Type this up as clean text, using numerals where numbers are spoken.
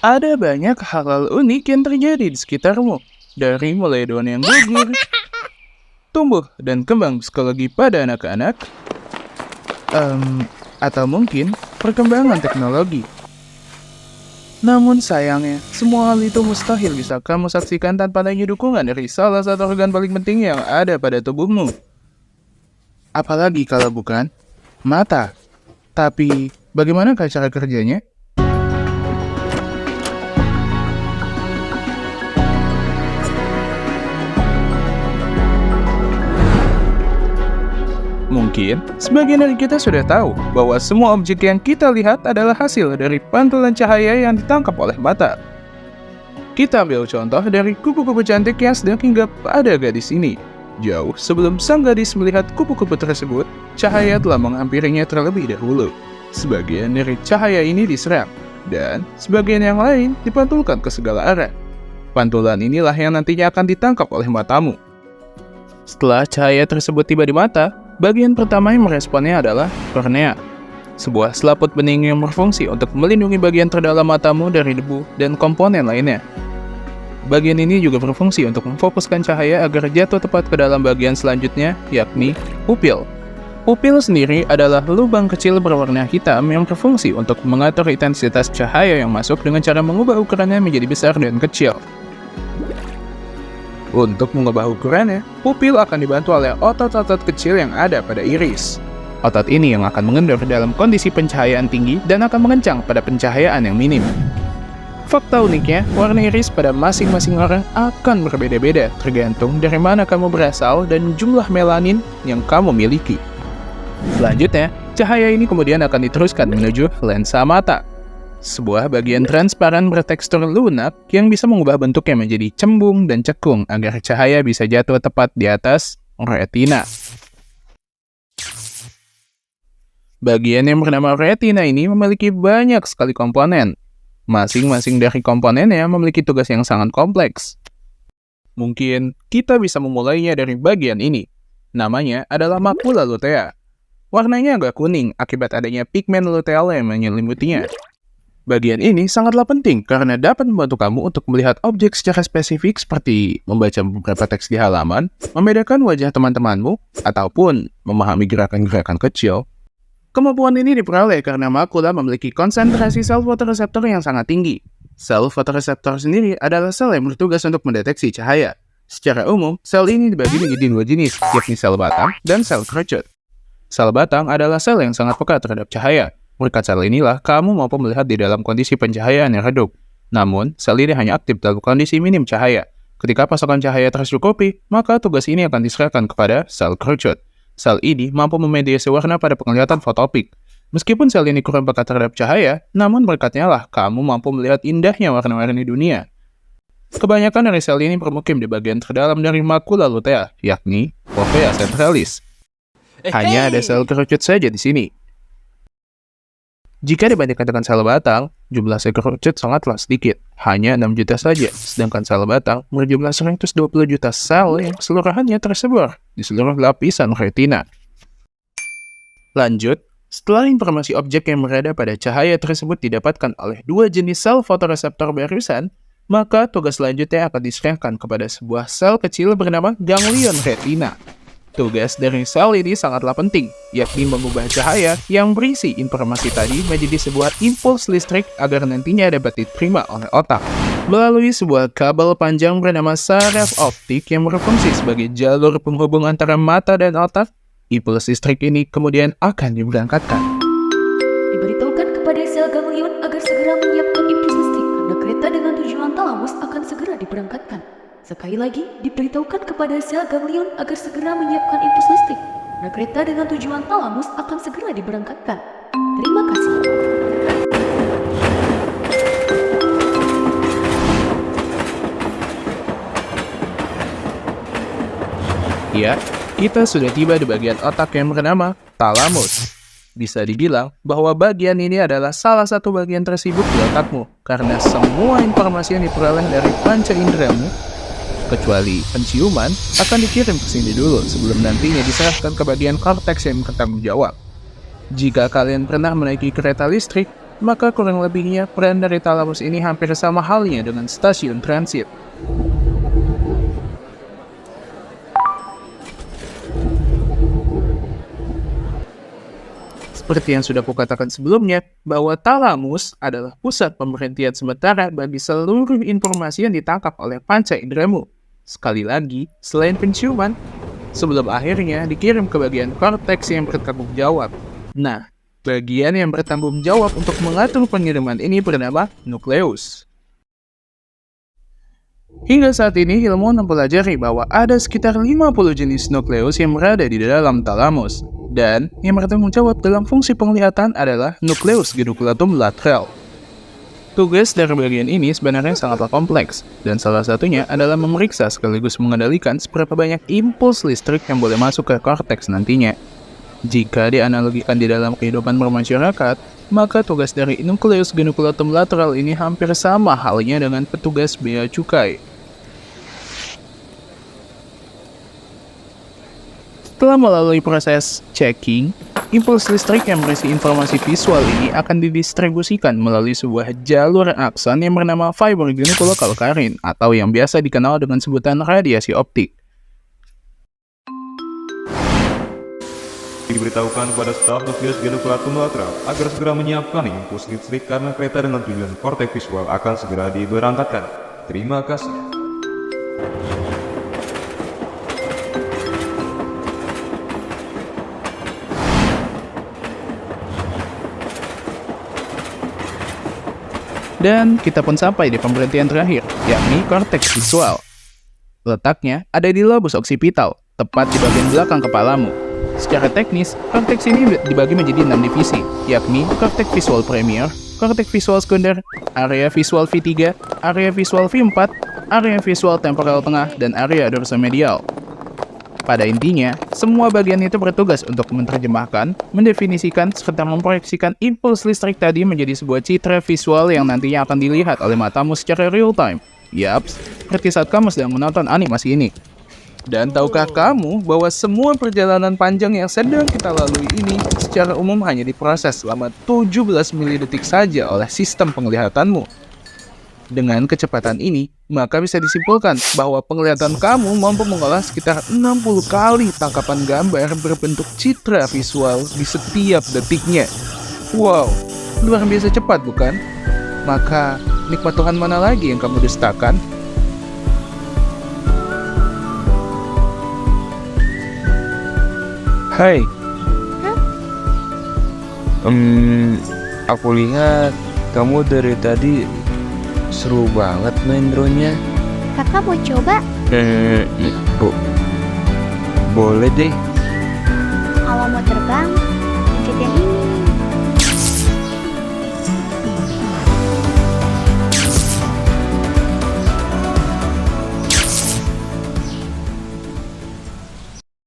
Ada banyak hal-hal unik yang terjadi di sekitarmu. Dari mulai daun yang gugur, tumbuh dan kembang psikologi pada anak-anak, atau mungkin perkembangan teknologi. Namun sayangnya, semua hal itu mustahil bisa kamu saksikan tanpa adanya dukungan dari salah satu organ paling penting yang ada pada tubuhmu. Apalagi kalau bukan mata. Tapi, bagaimana cara kerjanya? Mungkin, sebagian dari kita sudah tahu bahwa semua objek yang kita lihat adalah hasil dari pantulan cahaya yang ditangkap oleh mata. Kita ambil contoh dari kupu-kupu cantik yang sedang hinggap pada gadis ini. Jauh sebelum sang gadis melihat kupu-kupu tersebut, cahaya telah menghampirinya terlebih dahulu. Sebagian dari cahaya ini diserap, dan sebagian yang lain dipantulkan ke segala arah. Pantulan inilah yang nantinya akan ditangkap oleh matamu. Setelah cahaya tersebut tiba di mata, bagian pertama yang meresponnya adalah kornea, sebuah selaput bening yang berfungsi untuk melindungi bagian terdalam matamu dari debu dan komponen lainnya. Bagian ini juga berfungsi untuk memfokuskan cahaya agar jatuh tepat ke dalam bagian selanjutnya, yakni pupil. Pupil sendiri adalah lubang kecil berwarna hitam yang berfungsi untuk mengatur intensitas cahaya yang masuk dengan cara mengubah ukurannya menjadi besar dan kecil. Untuk mengubah ukurannya, pupil akan dibantu oleh otot-otot kecil yang ada pada iris. Otot ini yang akan mengendor dalam kondisi pencahayaan tinggi dan akan mengencang pada pencahayaan yang minim. Fakta uniknya, warna iris pada masing-masing orang akan berbeda-beda tergantung dari mana kamu berasal dan jumlah melanin yang kamu miliki. Selanjutnya, cahaya ini kemudian akan diteruskan menuju lensa mata, sebuah bagian transparan bertekstur lunak yang bisa mengubah bentuknya menjadi cembung dan cekung agar cahaya bisa jatuh tepat di atas retina. Bagian yang bernama retina ini memiliki banyak sekali komponen. Masing-masing dari komponennya memiliki tugas yang sangat kompleks. Mungkin kita bisa memulainya dari bagian ini. Namanya adalah makula lutea. Warnanya agak kuning akibat adanya pigmen luteal yang menyelimutinya. Bagian ini sangatlah penting karena dapat membantu kamu untuk melihat objek secara spesifik seperti membaca beberapa teks di halaman, membedakan wajah teman-temanmu, ataupun memahami gerakan-gerakan kecil. Kemampuan ini diperoleh karena makula memiliki konsentrasi sel fotoreseptor yang sangat tinggi. Sel fotoreseptor sendiri adalah sel yang bertugas untuk mendeteksi cahaya. Secara umum, sel ini dibagi menjadi dua jenis, yakni sel batang dan sel kerucut. Sel batang adalah sel yang sangat peka terhadap cahaya. Berkat sel inilah, kamu mampu melihat di dalam kondisi pencahayaan yang redup. Namun, sel ini hanya aktif dalam kondisi minim cahaya. Ketika pasokan cahaya tercukupi, maka tugas ini akan diserahkan kepada sel kerucut. Sel ini mampu memediasi warna pada penglihatan fotopik. Meskipun sel ini kurang peka terhadap cahaya, namun berkatnya lah kamu mampu melihat indahnya warna-warni dunia. Kebanyakan dari sel ini bermukim di bagian terdalam dari makula lutea, yakni fovea centralis. Hanya ada sel kerucut saja di sini. Jika dibandingkan dengan sel batang, jumlah sel kerucut sangatlah sedikit, hanya 6 juta saja, sedangkan sel batang berjumlah 120 juta sel yang keseluruhannya tersebar di seluruh lapisan retina. Lanjut, setelah informasi objek yang berada pada cahaya tersebut didapatkan oleh dua jenis sel fotoreseptor barusan, maka tugas selanjutnya akan diserahkan kepada sebuah sel kecil bernama ganglion retina. Tugas dari sel ini sangatlah penting, yakni mengubah cahaya yang berisi informasi tadi menjadi sebuah impuls listrik agar nantinya dapat diterima oleh otak. Melalui sebuah kabel panjang bernama saraf optik yang berfungsi sebagai jalur penghubung antara mata dan otak, impuls listrik ini kemudian akan diberangkatkan. Diberitahukan kepada sel ganglion agar segera menyiapkan impuls listrik karena kereta dengan tujuan talamus akan segera diberangkatkan. Sekali lagi, diberitahukan kepada sel ganglion agar segera menyiapkan impuls listrik karena kereta dengan tujuan talamus akan segera diberangkatkan. Terima kasih. Ya, kita sudah tiba di bagian otak yang bernama talamus. Bisa dibilang bahwa bagian ini adalah salah satu bagian tersibuk di otakmu karena semua informasi yang diperoleh dari panca inderamu kecuali penciuman, akan dikirim ke sini dulu sebelum nantinya diserahkan ke bagian korteks yang bertanggung jawab. Jika kalian pernah menaiki kereta listrik, maka kurang lebihnya peran dari talamus ini hampir sama halnya dengan stasiun transit. Seperti yang sudah kukatakan sebelumnya, bahwa talamus adalah pusat pemberhentian sementara bagi seluruh informasi yang ditangkap oleh panca inderamu. Sekali lagi, selain penciuman, sebelum akhirnya dikirim ke bagian korteks yang bertanggung jawab. Nah, bagian yang bertanggung jawab untuk mengatur pengiriman ini bernama nukleus. Hingga saat ini, ilmuwan mempelajari bahwa ada sekitar 50 jenis nukleus yang berada di dalam talamus. Dan yang bertanggung jawab dalam fungsi penglihatan adalah nukleus genukleatum lateral. Tugas dari bagian ini sebenarnya sangatlah kompleks, dan salah satunya adalah memeriksa sekaligus mengendalikan seberapa banyak impuls listrik yang boleh masuk ke korteks nantinya. Jika dianalogikan di dalam kehidupan bermasyarakat, maka tugas dari nukleus genukleatum lateral ini hampir sama halnya dengan petugas bea cukai. Setelah melalui proses checking, impuls listrik yang berisi informasi visual ini akan didistribusikan melalui sebuah jalur akson yang bernama fiber geniculokalkarin atau yang biasa dikenal dengan sebutan radiasi optik. Diberitahukan kepada staf nukleus genukleatum lateral agar segera menyiapkan impuls listrik karena kereta dengan tujuan korteks visual akan segera diberangkatkan. Terima kasih. Dan kita pun sampai di pemberhentian terakhir, yakni korteks visual. Letaknya ada di lobus occipital, tepat di bagian belakang kepalamu. Secara teknis, korteks ini dibagi menjadi 6 divisi, yakni korteks visual premier, korteks visual sekunder, area visual V3, area visual V4, area visual temporal tengah, dan area dorsomedial. Pada intinya, semua bagian itu bertugas untuk menerjemahkan, mendefinisikan, serta memproyeksikan impuls listrik tadi menjadi sebuah citra visual yang nantinya akan dilihat oleh matamu secara real time. Yaps, seperti saat kamu sedang menonton animasi ini. Dan tahukah kamu bahwa semua perjalanan panjang yang sedang kita lalui ini secara umum hanya diproses selama 17 milidetik saja oleh sistem penglihatanmu? Dengan kecepatan ini, maka bisa disimpulkan bahwa penglihatan kamu mampu mengolah sekitar 60 kali tangkapan gambar berbentuk citra visual di setiap detiknya. Wow, luar biasa cepat bukan? Maka, nikmat Tuhan mana lagi yang kamu dustakan? Hai. Aku lihat kamu dari tadi seru banget main drone-nya. Kakak mau coba? Boleh deh. Kalau mau